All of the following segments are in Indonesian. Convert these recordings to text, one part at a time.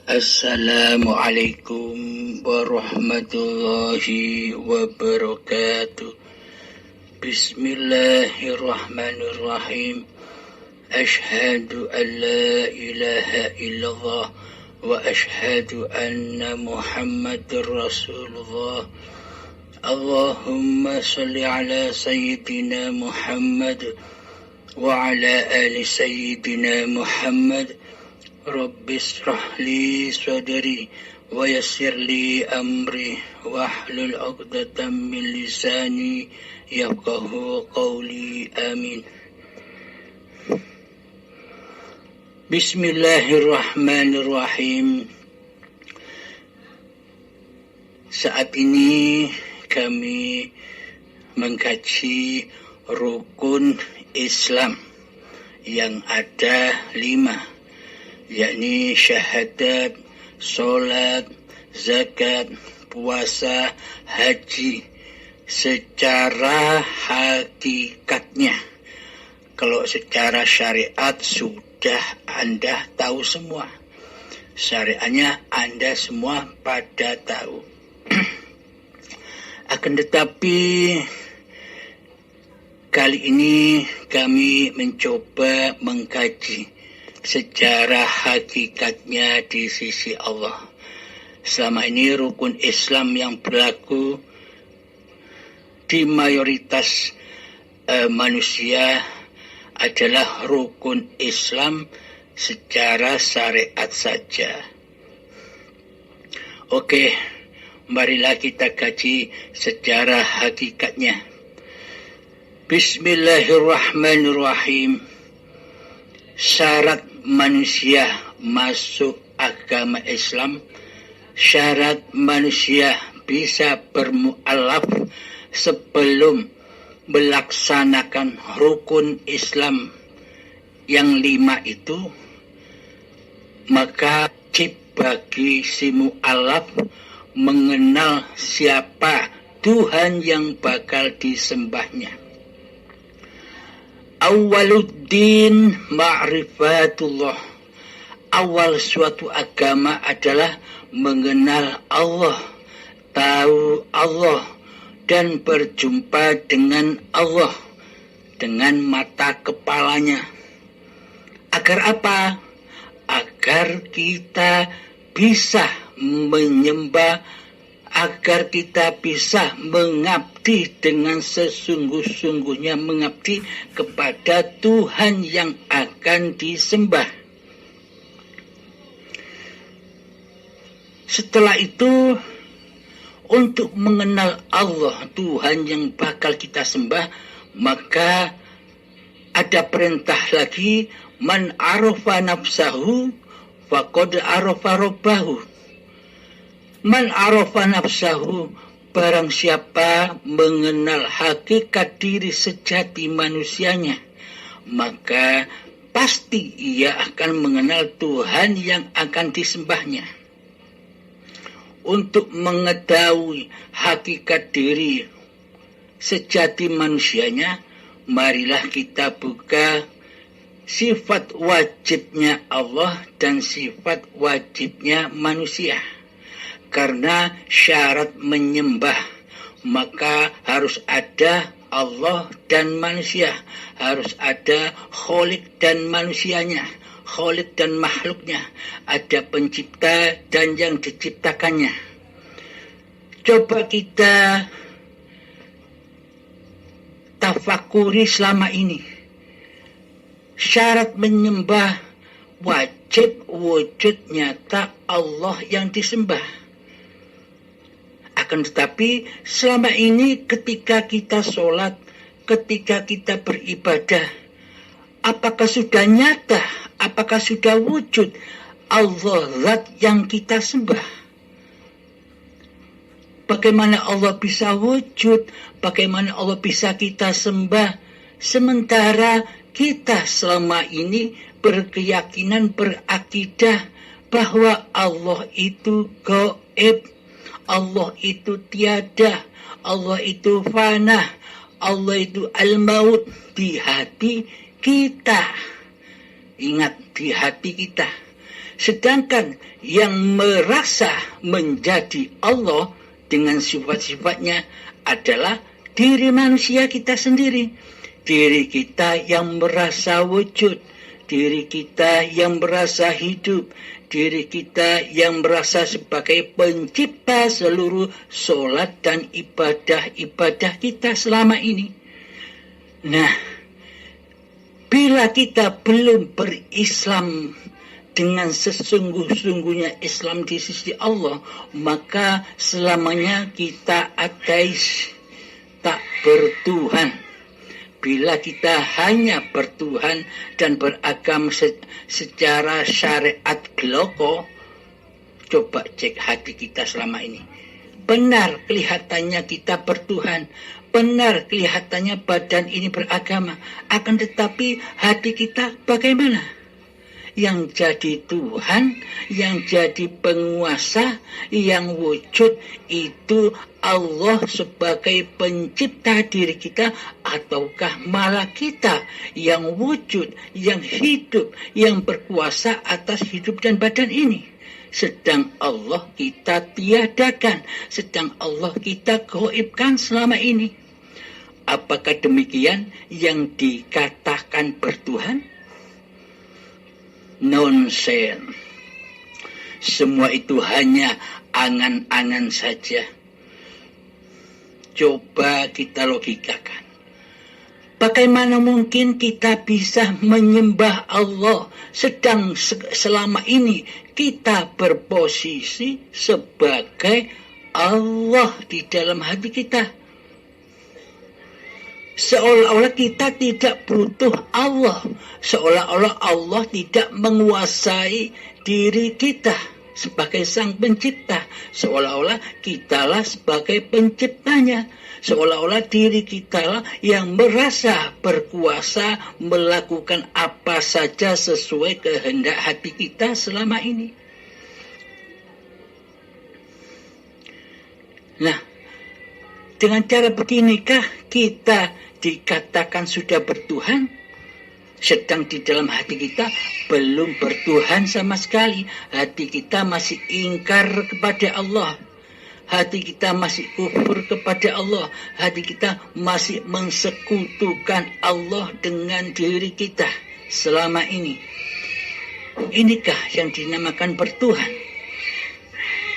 Assalamualaikum warahmatullahi wabarakatuh. Bismillahirrahmanirrahim. Ashhadu an la ilaha illallah wa ashhadu anna Muhammadar Rasulullah. Allahumma salli ala sayyidina Muhammad wa ala ali sayyidina Muhammad. Rabbi israh li sadri wa yassir li amri wahlul 'uqdatam min lisani yafqahu qawli. Amin. Bismillahirrahmanirrahim. Saat ini kami mengkaji rukun Islam yang ada 5, yakni syahadat, solat, zakat, puasa, haji secara hakikatnya. Kalau secara syariat sudah Anda tahu semua. Syariatnya Anda semua pada tahu. Akan tetapi kali ini kami mencoba mengkaji secara hakikatnya di sisi Allah. Selama ini rukun Islam yang berlaku di mayoritas manusia adalah rukun Islam secara syariat saja. Oke, marilah kita kaji secara hakikatnya. Bismillahirrahmanirrahim. Syarat manusia masuk agama Islam, syarat manusia bisa bermu'alaf sebelum melaksanakan rukun Islam yang 5 itu, maka wajib bagi si mu'alaf mengenal siapa Tuhan yang bakal disembahnya. Awaluddin ma'rifatullah. Awal suatu agama adalah mengenal Allah, tahu Allah, dan berjumpa dengan Allah dengan mata kepalanya. Agar apa? Agar kita bisa menyembah, agar kita bisa mengabdi dengan sesungguh-sungguhnya, mengabdi kepada Tuhan yang akan disembah. Setelah itu, untuk mengenal Allah, Tuhan yang bakal kita sembah, maka ada perintah lagi, man arafa nafsahu faqad arafa rabbahu. Man arafa nafsahu, barang siapa mengenal hakikat diri sejati manusianya, maka pasti ia akan mengenal Tuhan yang akan disembahnya. Untuk mengetahui hakikat diri sejati manusianya, marilah kita buka sifat wajibnya Allah dan sifat wajibnya manusia. Karena syarat menyembah, maka harus ada Allah dan manusia, harus ada Khalik dan manusianya, Khalik dan makhluknya, ada pencipta dan yang diciptakannya. Coba kita tafakuri selama ini. Syarat menyembah wajib wujud nyata Allah yang disembah. Akan tetapi selama ini ketika kita sholat, ketika kita beribadah, apakah sudah nyata, apakah sudah wujud Allah zat yang kita sembah? Bagaimana Allah bisa wujud, bagaimana Allah bisa kita sembah, sementara kita selama ini berkeyakinan, berakidah bahwa Allah itu gaib, Allah itu tiada, Allah itu fana, Allah itu al-maut di hati kita. Ingat, di hati kita. Sedangkan yang merasa menjadi Allah dengan sifat-sifatnya adalah diri manusia kita sendiri. Diri kita yang merasa wujud, diri kita yang merasa hidup, diri kita yang merasa sebagai pencipta seluruh solat dan ibadah-ibadah kita selama ini. Nah, bila kita belum berislam dengan sesungguh-sungguhnya Islam di sisi Allah, maka selamanya kita ateis, tak bertuhan. Bila kita hanya bertuhan dan beragam secara syariat beloko, coba cek hati kita selama ini. Benar kelihatannya kita bertuhan, benar kelihatannya badan ini beragama, akan tetapi hati kita bagaimana? Yang jadi Tuhan, yang jadi penguasa, yang wujud itu Allah sebagai pencipta diri kita, ataukah malah kita yang wujud, yang hidup, yang berkuasa atas hidup dan badan ini? Sedang Allah kita tiadakan, sedang Allah kita gaibkan selama ini. Apakah demikian yang dikatakan bertuhan? Nonsen. Semua itu hanya angan-angan saja. Coba kita logikakan. Bagaimana mungkin kita bisa menyembah Allah sedang selama ini kita berposisi sebagai Allah di dalam hati kita? Seolah-olah kita tidak butuh Allah. Seolah-olah Allah tidak menguasai diri kita sebagai sang pencipta. Seolah-olah kitalah sebagai penciptanya. Seolah-olah diri kitalah yang merasa berkuasa melakukan apa saja sesuai kehendak hati kita selama ini. Nah, dengan cara beginikah kita dikatakan sudah bertuhan, sedang di dalam hati kita belum bertuhan sama sekali. Hati kita masih ingkar kepada Allah, hati kita masih kufur kepada Allah, hati kita masih mensekutukan Allah dengan diri kita selama ini. Inikah yang dinamakan bertuhan?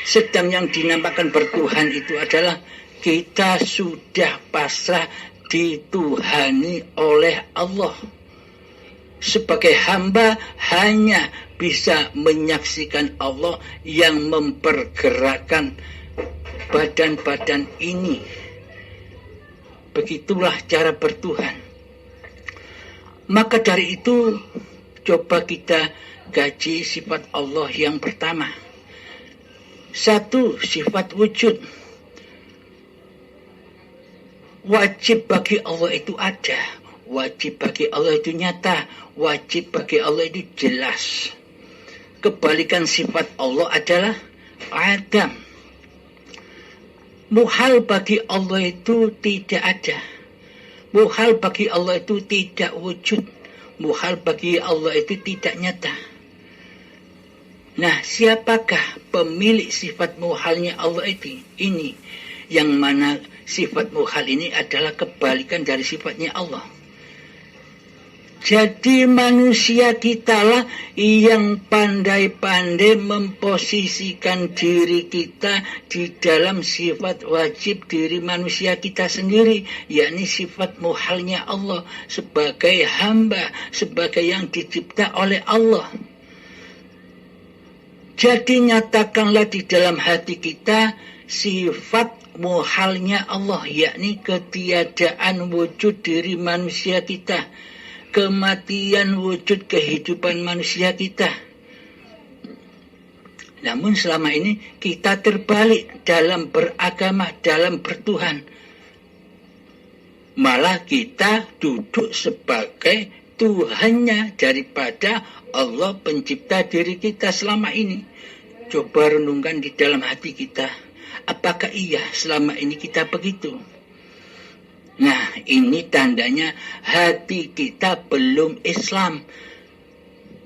Sedang yang dinamakan bertuhan itu adalah kita sudah pasrah dituhani oleh Allah. Sebagai hamba hanya bisa menyaksikan Allah yang mempergerakkan badan-badan ini. Begitulah cara bertuhan. Maka dari itu, coba kita kaji sifat Allah yang pertama. Satu, sifat wujud. Wajib bagi Allah itu ada, wajib bagi Allah itu nyata, wajib bagi Allah itu jelas. Kebalikan sifat Allah adalah adam. Muhal bagi Allah itu tidak ada. Muhal bagi Allah itu tidak wujud. Muhal bagi Allah itu tidak nyata. Nah, siapakah pemilik sifat muhalnya Allah itu? Ini yang mana sifat muhal ini adalah kebalikan dari sifatnya Allah. Jadi manusia kitalah yang pandai-pandai memposisikan diri kita di dalam sifat wajib diri manusia kita sendiri, yakni sifat muhalnya Allah sebagai hamba, sebagai yang dicipta oleh Allah. Jadi nyatakanlah di dalam hati kita sifat muhalnya Allah, yakni ketiadaan wujud diri manusia kita, kematian wujud kehidupan manusia kita. Namun selama ini kita terbalik dalam beragama, dalam bertuhan. Malah kita duduk sebagai Tuhannya daripada Allah pencipta diri kita selama ini. Coba renungkan di dalam hati kita. Apakah iya selama ini kita begitu? Nah, ini tandanya hati kita belum Islam.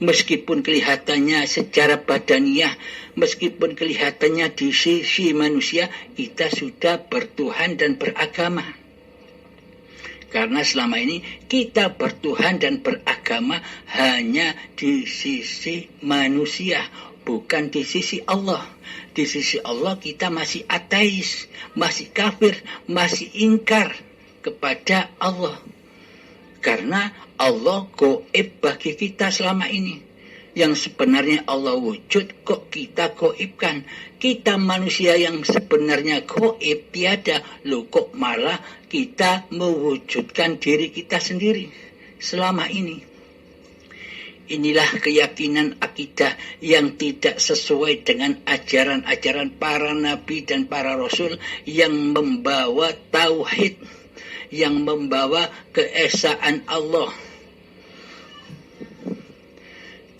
Meskipun kelihatannya secara badaniah, meskipun kelihatannya di sisi manusia, kita sudah bertuhan dan beragama. Karena selama ini kita bertuhan dan beragama hanya di sisi manusia, bukan di sisi Allah. Di sisi Allah kita masih ateis, masih kafir, masih ingkar kepada Allah. Karena Allah gaib bagi kita selama ini. Yang sebenarnya Allah wujud kok kita gaibkan. Kita manusia yang sebenarnya gaib tiada. Loh kok malah kita mewujudkan diri kita sendiri selama ini. Inilah keyakinan akidah yang tidak sesuai dengan ajaran-ajaran para nabi dan para rasul yang membawa tauhid, yang membawa keesaan Allah.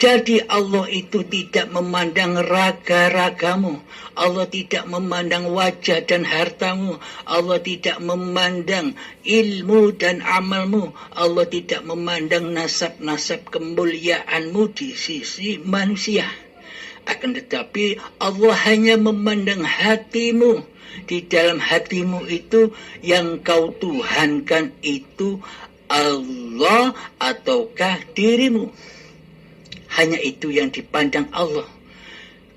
Jadi Allah itu tidak memandang raga-ragamu. Allah tidak memandang wajah dan hartamu. Allah tidak memandang ilmu dan amalmu. Allah tidak memandang nasab-nasab kemuliaanmu di sisi manusia. Akan tetapi Allah hanya memandang hatimu. Di dalam hatimu itu yang kau tuhankan itu Allah ataukah dirimu. Hanya itu yang dipandang Allah.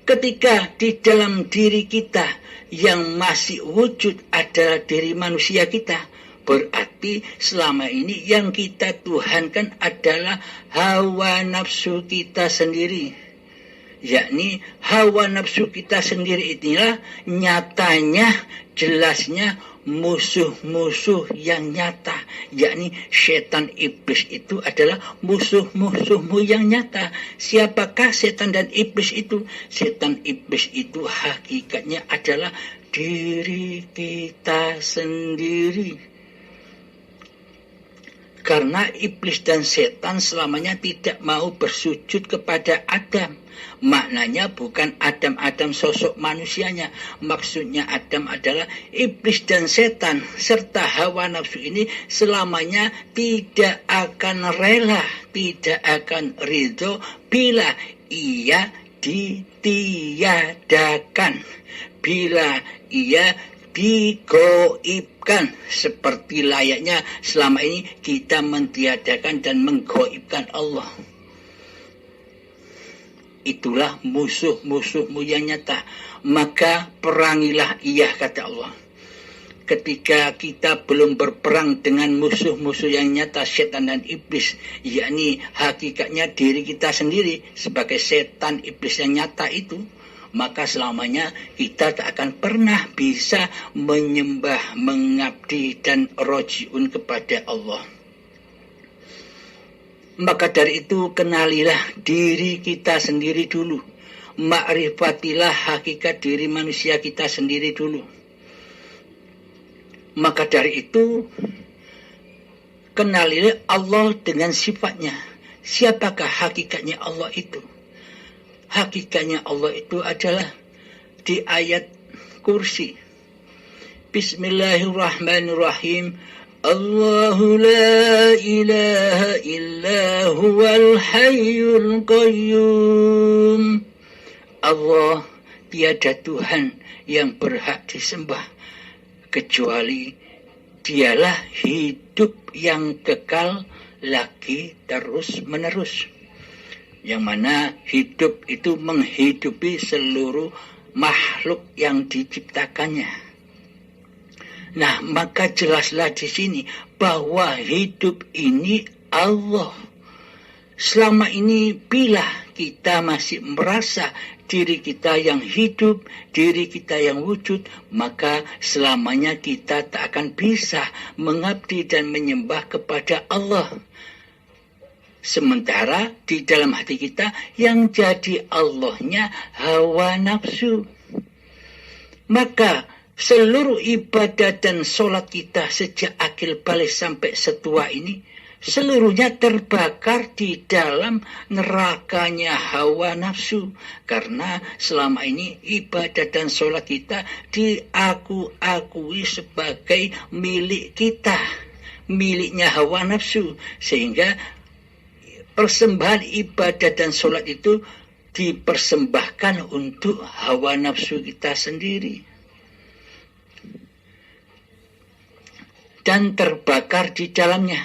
Ketika di dalam diri kita yang masih wujud adalah diri manusia kita, berarti selama ini yang kita tuhankan adalah hawa nafsu kita sendiri. Yakni hawa nafsu kita sendiri inilah nyatanya, jelasnya musuh-musuh yang nyata. Yakni setan iblis itu adalah musuh-musuhmu yang nyata. Siapakah setan dan iblis itu? Setan iblis itu hakikatnya adalah diri kita sendiri. Karena iblis dan setan selamanya tidak mau bersujud kepada Adam. Maknanya bukan Adam sosok manusianya. Maksudnya Adam adalah iblis dan setan. Serta hawa nafsu ini selamanya tidak akan rela, tidak akan ridho bila ia ditiadakan. Bila ia digoibkan seperti layaknya selama ini kita mentiadakan dan menggoibkan Allah. Itulah musuh-musuhmu yang nyata. Maka perangilah ia, kata Allah. Ketika kita belum berperang dengan musuh-musuh yang nyata, setan dan iblis, yakni hakikatnya diri kita sendiri sebagai setan iblis yang nyata itu, maka selamanya kita tak akan pernah bisa menyembah, mengabdi dan rojiun kepada Allah. Maka dari itu kenalilah diri kita sendiri dulu. Ma'rifatilah hakikat diri manusia kita sendiri dulu. Maka dari itu kenalilah Allah dengan sifatnya. Siapakah hakikatnya Allah itu? Hakikatnya Allah itu adalah di ayat kursi. Bismillahirrahmanirrahim. Allahu la ilaha illa huwal hayyul qayyum. Allah tiada Tuhan yang berhak disembah kecuali dialah hidup yang kekal lagi terus menerus. Yang mana hidup itu menghidupi seluruh makhluk yang diciptakannya. Nah, maka jelaslah di sini bahwa hidup ini Allah. Selama ini bila kita masih merasa diri kita yang hidup, diri kita yang wujud, maka selamanya kita tak akan bisa mengabdi dan menyembah kepada Allah. Sementara di dalam hati kita yang jadi Allahnya hawa nafsu. Maka seluruh ibadah dan sholat kita sejak akil balik sampai setua ini, seluruhnya terbakar di dalam nerakanya hawa nafsu. Karena selama ini ibadah dan sholat kita diakui sebagai milik kita, miliknya hawa nafsu. Sehingga persembahan ibadah dan sholat itu dipersembahkan untuk hawa nafsu kita sendiri dan terbakar di dalamnya,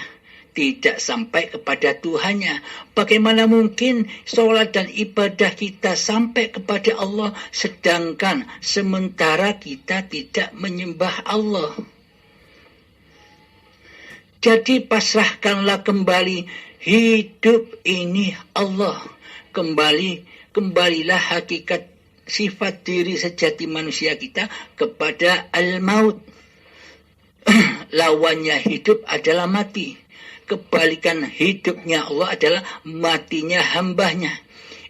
tidak sampai kepada Tuhannya. Bagaimana mungkin sholat dan ibadah kita sampai kepada Allah, sedangkan sementara kita tidak menyembah Allah? Jadi pasrahkanlah kembali, hidup ini Allah. Kembalilah hakikat sifat diri sejati manusia kita kepada al-maut. Lawannya hidup adalah mati. Kebalikan hidupnya Allah adalah matinya hambanya.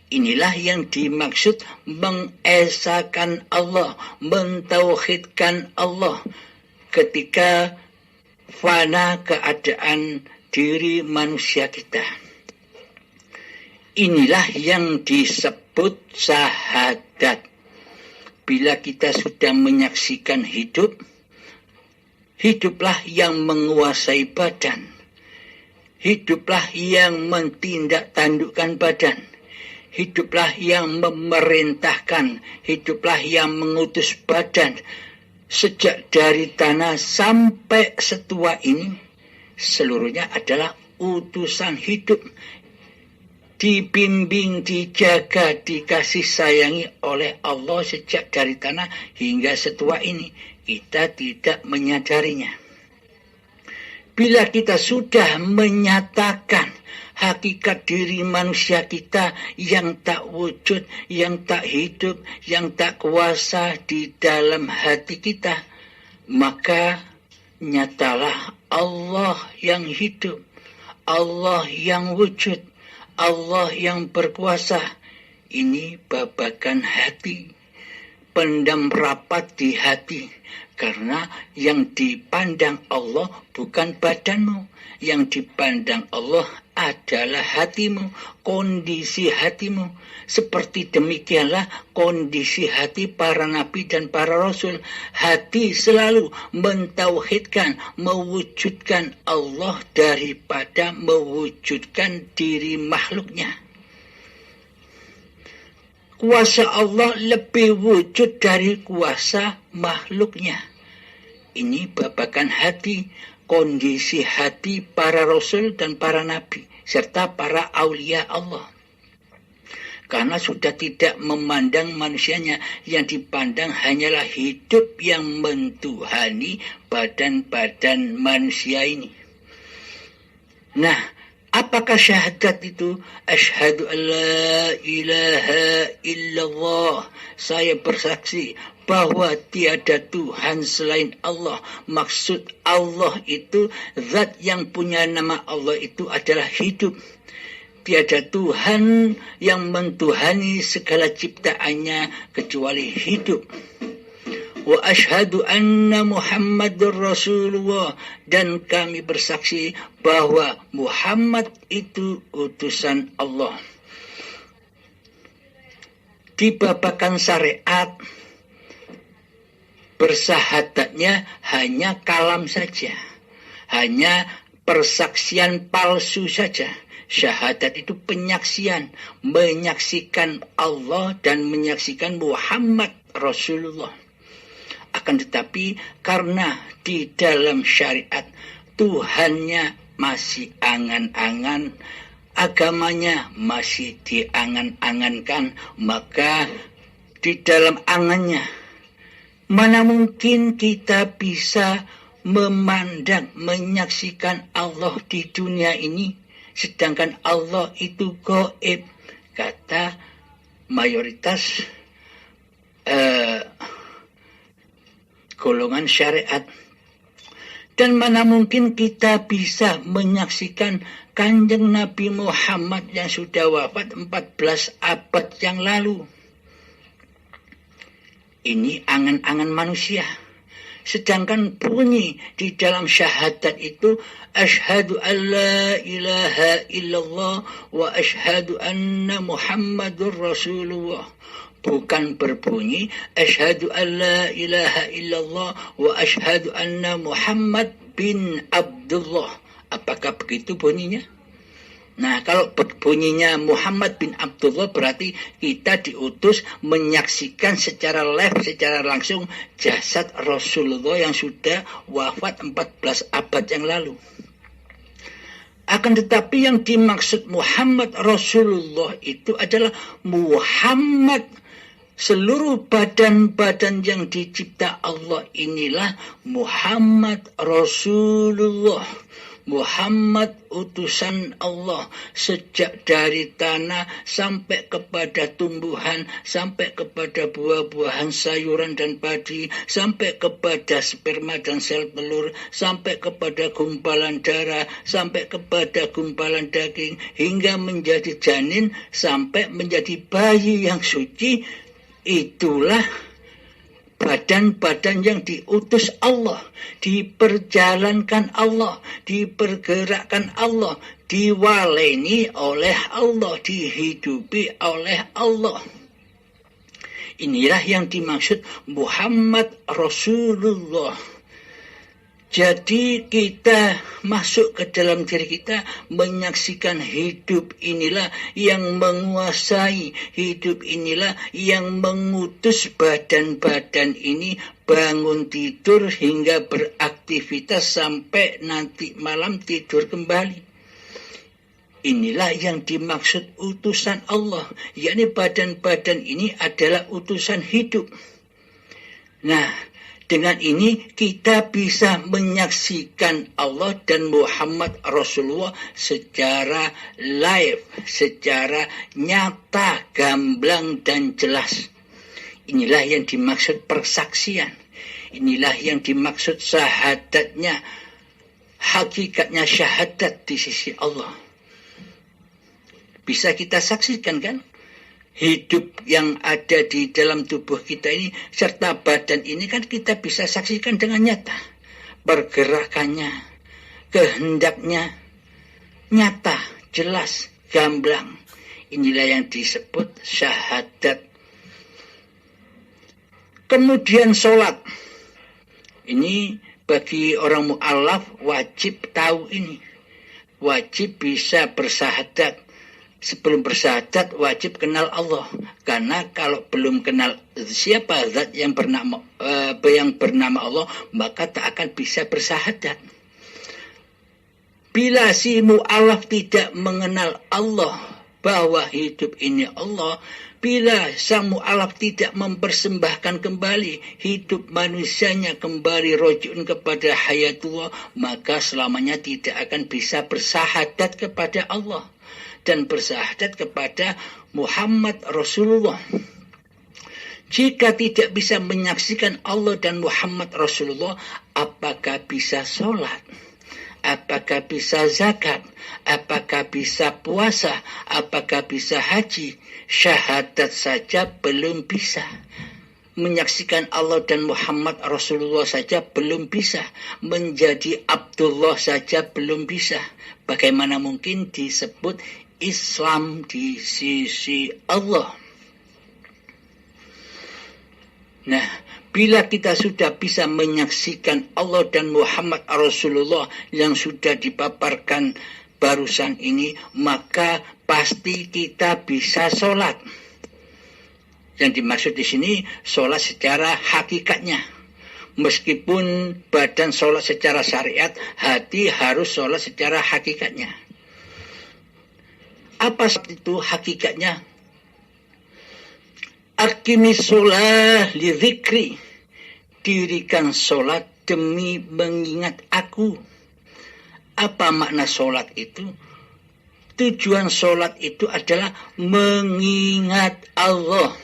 Inilah yang dimaksud mengesakan Allah, mentauhidkan Allah ketika fana keadaan diri manusia kita. Inilah yang disebut syahadat. Bila kita sudah menyaksikan hidup, hiduplah yang menguasai badan. Hiduplah yang mentindaktandukkan badan. Hiduplah yang memerintahkan. Hiduplah yang mengutus badan. Sejak dari tanah sampai setua ini, seluruhnya adalah utusan hidup. Dibimbing, dijaga, dikasih sayangi oleh Allah sejak dari tanah hingga setua ini. Kita tidak menyadarinya. Bila kita sudah menyatakan hakikat diri manusia kita yang tak wujud, yang tak hidup, yang tak kuasa di dalam hati kita, maka nyatalah Allah yang hidup, Allah yang wujud, Allah yang berkuasa. Ini babakan hati, pendam rapat di hati. Karena yang dipandang Allah bukan badanmu. Yang dipandang Allah adalah hatimu, kondisi hatimu. Seperti demikianlah kondisi hati para nabi dan para rasul. Hati selalu mentauhidkan, mewujudkan Allah daripada mewujudkan diri makhluknya. Kuasa Allah lebih wujud dari kuasa makhluknya. Ini babakan hati, kondisi hati para rasul dan para nabi, serta para aulia Allah. Karena sudah tidak memandang manusianya, yang dipandang hanyalah hidup yang mentuhani badan-badan manusia ini. Nah, apakah syahadat itu? Asyhadu an la ilaha illallah. Saya bersaksi bahwa tiada Tuhan selain Allah. Maksud Allah itu, zat yang punya nama Allah itu adalah hidup. Tiada Tuhan yang mentuhani segala ciptaannya kecuali hidup. Wa asyhadu anna Muhammadur Rasulullah, dan kami bersaksi bahwa Muhammad itu utusan Allah. Di babakan syariat, bersahadatnya hanya kalam saja, hanya persaksian palsu saja. Syahadat itu penyaksian, menyaksikan Allah dan menyaksikan Muhammad Rasulullah. Akan tetapi karena di dalam syariat Tuhannya masih angan-angan, agamanya masih diangan-angankan, maka di dalam angannya mana mungkin kita bisa memandang, menyaksikan Allah di dunia ini, sedangkan Allah itu gaib, kata mayoritas golongan syariat. Dan mana mungkin kita bisa menyaksikan Kanjeng Nabi Muhammad yang sudah wafat 14 abad yang lalu. Ini angan-angan manusia. Sedangkan bunyi di dalam syahadat itu, asyhadu an la ilaha illallah wa asyhadu anna Muhammadur Rasulullah. Bukan berbunyi asyhadu an la ilaha illallah wa asyhadu anna Muhammad bin Abdullah. Apakah begitu bunyinya? Nah, kalau bunyinya Muhammad bin Abdullah berarti kita diutus menyaksikan secara live, secara langsung jasad Rasulullah yang sudah wafat 14 abad yang lalu. Akan tetapi yang dimaksud Muhammad Rasulullah itu adalah Muhammad, seluruh badan-badan yang dicipta Allah inilah Muhammad Rasulullah. Muhammad utusan Allah, sejak dari tanah sampai kepada tumbuhan, sampai kepada buah-buahan, sayuran dan padi, sampai kepada sperma dan sel telur, sampai kepada gumpalan darah, sampai kepada gumpalan daging, hingga menjadi janin, sampai menjadi bayi yang suci. Itulah badan-badan yang diutus Allah, diperjalankan Allah, dipergerakkan Allah, diwaleni oleh Allah, dihidupi oleh Allah. Inilah yang dimaksud Muhammad Rasulullah. Jadi kita masuk ke dalam diri kita, menyaksikan hidup inilah yang menguasai, hidup inilah yang mengutus badan-badan ini bangun tidur hingga beraktivitas sampai nanti malam tidur kembali. Inilah yang dimaksud utusan Allah, yakni badan-badan ini adalah utusan hidup. Nah, dengan ini kita bisa menyaksikan Allah dan Muhammad Rasulullah secara live, secara nyata, gamblang dan jelas. Inilah yang dimaksud persaksian. Inilah yang dimaksud syahadatnya, hakikatnya syahadat di sisi Allah. Bisa kita saksikan kan? Hidup yang ada di dalam tubuh kita ini serta badan ini kan kita bisa saksikan dengan nyata. Pergerakannya, kehendaknya nyata, jelas, gamblang. Inilah yang disebut syahadat. Kemudian sholat. Ini bagi orang mu'alaf wajib tahu ini. Wajib bisa bersahadat. Sebelum bersyahadat wajib kenal Allah, karena kalau belum kenal siapa zat yang bernama Allah, maka tak akan bisa bersyahadat. Bila si mu'alaf tidak mengenal Allah, bahwa hidup ini Allah, bila sang mu'alaf tidak mempersembahkan kembali hidup manusianya kembali rojiun kepada hayatullah, maka selamanya tidak akan bisa bersyahadat kepada Allah dan bersyahadat kepada Muhammad Rasulullah. Jika tidak bisa menyaksikan Allah dan Muhammad Rasulullah, apakah bisa sholat? Apakah bisa zakat? Apakah bisa puasa? Apakah bisa haji? Syahadat saja belum bisa. Menyaksikan Allah dan Muhammad Rasulullah saja belum bisa. Menjadi Abdullah saja belum bisa. Bagaimana mungkin disebut Islam di sisi Allah? Nah, bila kita sudah bisa menyaksikan Allah dan Muhammad Rasulullah yang sudah dipaparkan barusan ini, maka pasti kita bisa sholat. Yang dimaksud di sini sholat secara hakikatnya. Meskipun badan sholat secara syariat, hati harus sholat secara hakikatnya. Apa itu hakikatnya? Aqimis sholah li dzikri. Dirikan sholat demi mengingat aku. Apa makna sholat itu? Tujuan sholat itu adalah mengingat Allah.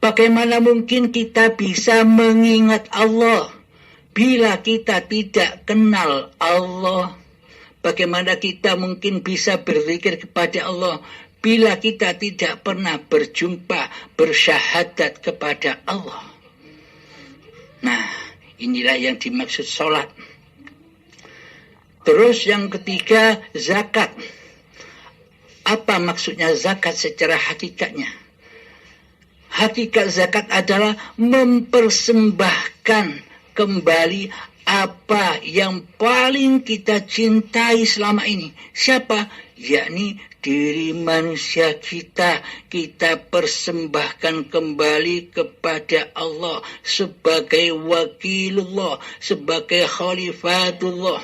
Bagaimana mungkin kita bisa mengingat Allah bila kita tidak kenal Allah? Bagaimana kita mungkin bisa berzikir kepada Allah bila kita tidak pernah berjumpa, bersyahadat kepada Allah? Nah, inilah yang dimaksud sholat. Terus yang ketiga, zakat. Apa maksudnya zakat secara hakikatnya? Hakikat zakat adalah mempersembahkan kembali apa yang paling kita cintai selama ini. Siapa? yakni diri manusia kita persembahkan kembali kepada Allah sebagai wakilullah, sebagai khalifatullah,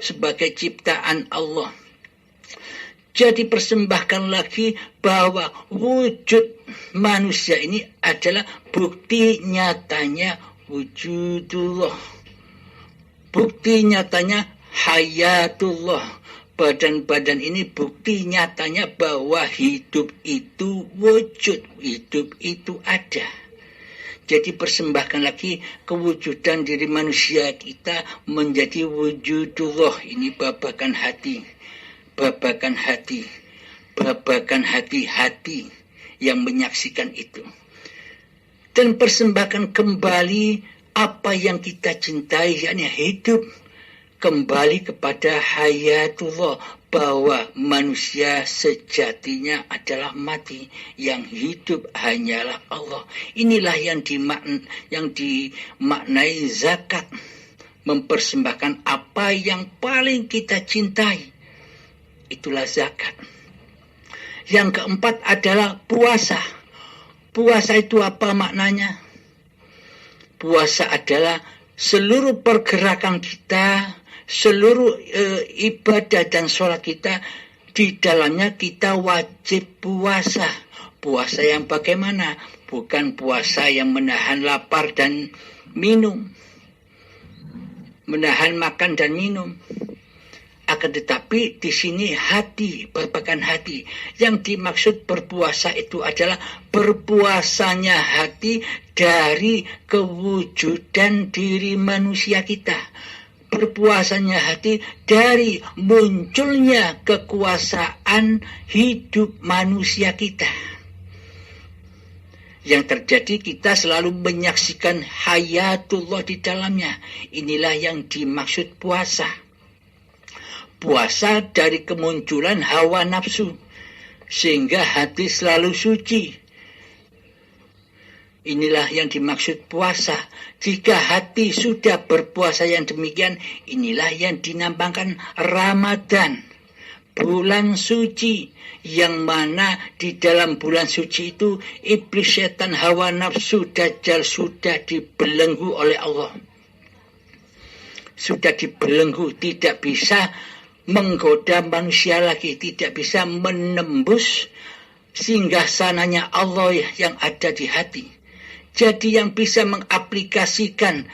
sebagai ciptaan Allah. Jadi persembahkan lagi bahwa wujud manusia ini adalah bukti nyatanya wujudullah, bukti nyatanya hayatullah. Badan-badan ini bukti nyatanya bahwa hidup itu wujud, hidup itu ada. Jadi persembahkan lagi kewujudan diri manusia kita menjadi wujudullah. Ini babakan hati, babakan hati, babakan hati-hati yang menyaksikan itu. Dan persembahkan kembali apa yang kita cintai, yakni hidup, kembali kepada hayatullah, bahwa manusia sejatinya adalah mati, yang hidup hanyalah Allah. Inilah yang dimaknai zakat, mempersembahkan apa yang paling kita cintai, itulah zakat. Yang keempat adalah puasa. Puasa itu apa maknanya? Puasa adalah seluruh pergerakan kita, seluruh ibadah dan sholat kita, di dalamnya kita wajib puasa. Puasa yang bagaimana? Bukan puasa yang menahan lapar dan minum, menahan makan dan minum. Akan tetapi di sini hati, babakan hati. Yang dimaksud berpuasa itu adalah berpuasanya hati dari kewujudan diri manusia kita. Berpuasanya hati dari munculnya kekuasaan hidup manusia kita. Yang terjadi kita selalu menyaksikan hayatullah di dalamnya. Inilah yang dimaksud puasa. Puasa dari kemunculan hawa nafsu, sehingga hati selalu suci. Inilah yang dimaksud puasa. Jika hati sudah berpuasa yang demikian, inilah yang dinamakan Ramadan, bulan suci, yang mana di dalam bulan suci itu iblis, setan, hawa nafsu, dajjal sudah dibelenggu oleh Allah. Sudah dibelenggu, tidak bisa menggoda manusia lagi, tidak bisa menembus singgasananya Allah yang ada di hati. Jadi yang bisa mengaplikasikan,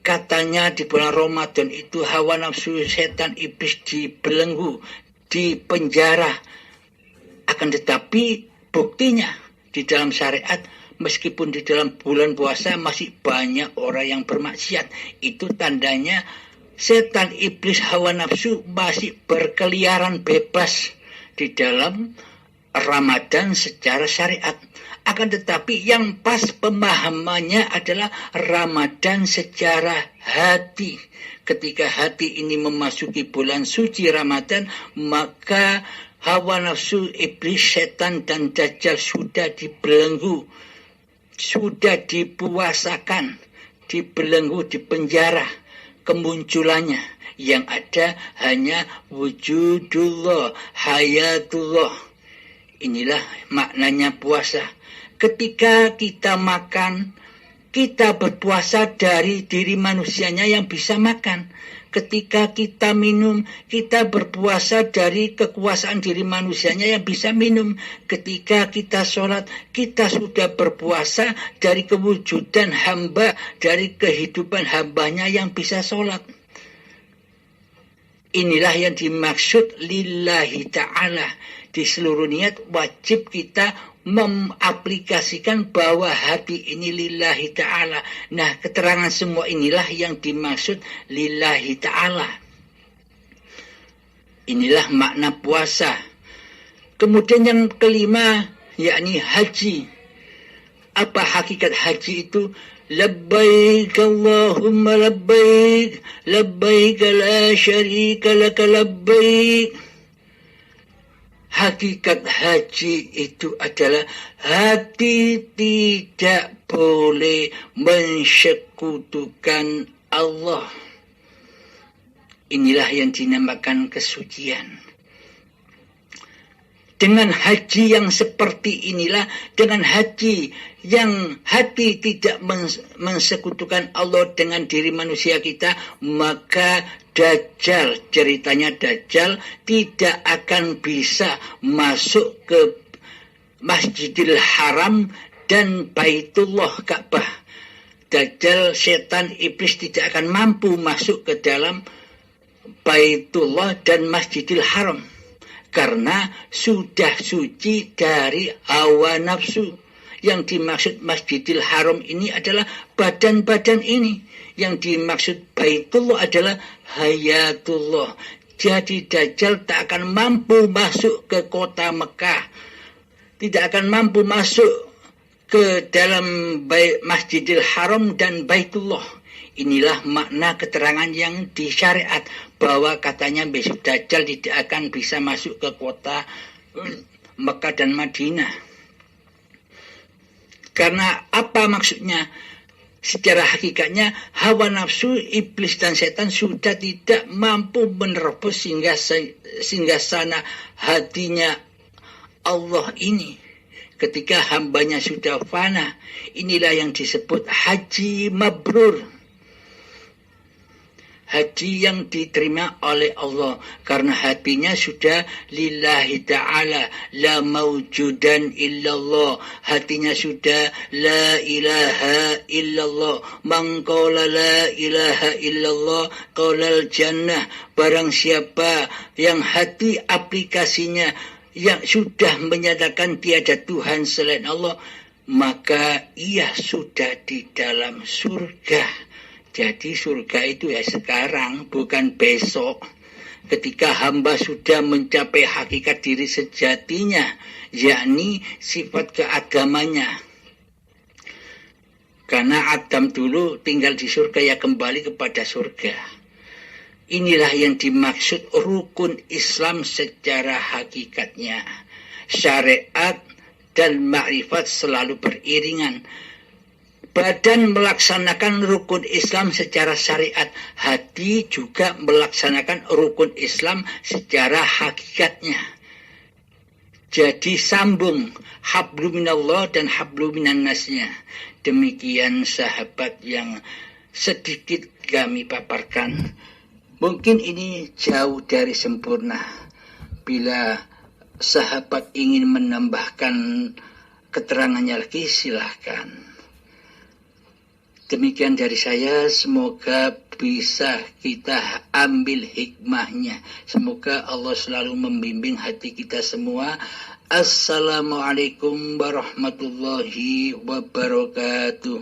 katanya di bulan Ramadan itu hawa nafsu, setan, iblis dibelenggu, dipenjara. Akan tetapi buktinya di dalam syariat, meskipun di dalam bulan puasa masih banyak orang yang bermaksiat, itu tandanya setan, iblis, hawa nafsu masih berkeliaran bebas di dalam Ramadan secara syariat. Akan tetapi yang pas pemahamannya adalah Ramadan secara hati. Ketika hati ini memasuki bulan suci Ramadan, maka hawa nafsu, iblis, setan, dan dajjal sudah dibelenggu, sudah dipuasakan, dibelenggu, dipenjara. Kemunculannya yang ada hanya wujudullah, hayatullah. Inilah maknanya puasa. Ketika kita makan, kita berpuasa dari diri manusianya yang bisa makan. Ketika kita minum, kita berpuasa dari kekuasaan diri manusianya yang bisa minum. Ketika kita sholat, kita sudah berpuasa dari kewujudan hamba, dari kehidupan hambanya yang bisa sholat. Inilah yang dimaksud lillahi ta'ala. Di seluruh niat wajib kita mengaplikasikan bahwa hati ini lillahi ta'ala. Nah, keterangan semua inilah yang dimaksud lillahi ta'ala. Inilah makna puasa. Kemudian yang kelima, yakni haji. Apa hakikat haji itu? Labbaik Allahumma labbaik, labbaik la syarika laka labbaik. Hakikat haji itu adalah hati tidak boleh mensekutukan Allah. Inilah yang dinamakan kesucian. Dengan haji yang seperti inilah, dengan haji yang hati tidak mensekutukan Allah dengan diri manusia kita, maka Dajjal, ceritanya Dajjal tidak akan bisa masuk ke Masjidil Haram dan Baitullah Ka'bah. Dajjal, setan, iblis tidak akan mampu masuk ke dalam Baitullah dan Masjidil Haram, karena sudah suci dari hawa nafsu. Yang dimaksud Masjidil Haram ini adalah badan-badan ini. Yang dimaksud Baitullah adalah hayatullah. Jadi Dajjal tak akan mampu masuk ke kota Mekah, tidak akan mampu masuk ke dalam Masjidil Haram dan Baitullah. Inilah makna keterangan yang di syariat, bahwa katanya besok Dajjal tidak akan bisa masuk ke kota Mekah dan Madinah. Karena apa maksudnya? Secara hakikatnya hawa nafsu, iblis dan setan sudah tidak mampu menerobos sehingga sana hatinya Allah ini. Ketika hambanya sudah fana, inilah yang disebut haji mabrur. Haji yang diterima oleh Allah, karena hatinya sudah lillahi ta'ala, la mawjudan illallah. Hatinya sudah la ilaha illallah. Man qala la ilaha illallah qalal jannah. Barang siapa yang hati aplikasinya yang sudah menyatakan tiada Tuhan selain Allah, maka ia sudah di dalam surga. Jadi surga itu ya sekarang, bukan besok. Ketika hamba sudah mencapai hakikat diri sejatinya, yakni sifat keagamanya. Karena Adam dulu tinggal di surga, ya kembali kepada surga. Inilah yang dimaksud rukun Islam secara hakikatnya. Syariat dan makrifat selalu beriringan. Badan melaksanakan rukun Islam secara syariat, hati juga melaksanakan rukun Islam secara hakikatnya. Jadi sambung hablum minallah dan hablum minan nasnya. Demikian sahabat yang sedikit kami paparkan. Mungkin ini jauh dari sempurna. Bila sahabat ingin menambahkan keterangannya lagi, silahkan. Demikian dari saya, semoga bisa kita ambil hikmahnya. Semoga Allah selalu membimbing hati kita semua. Assalamualaikum warahmatullahi wabarakatuh.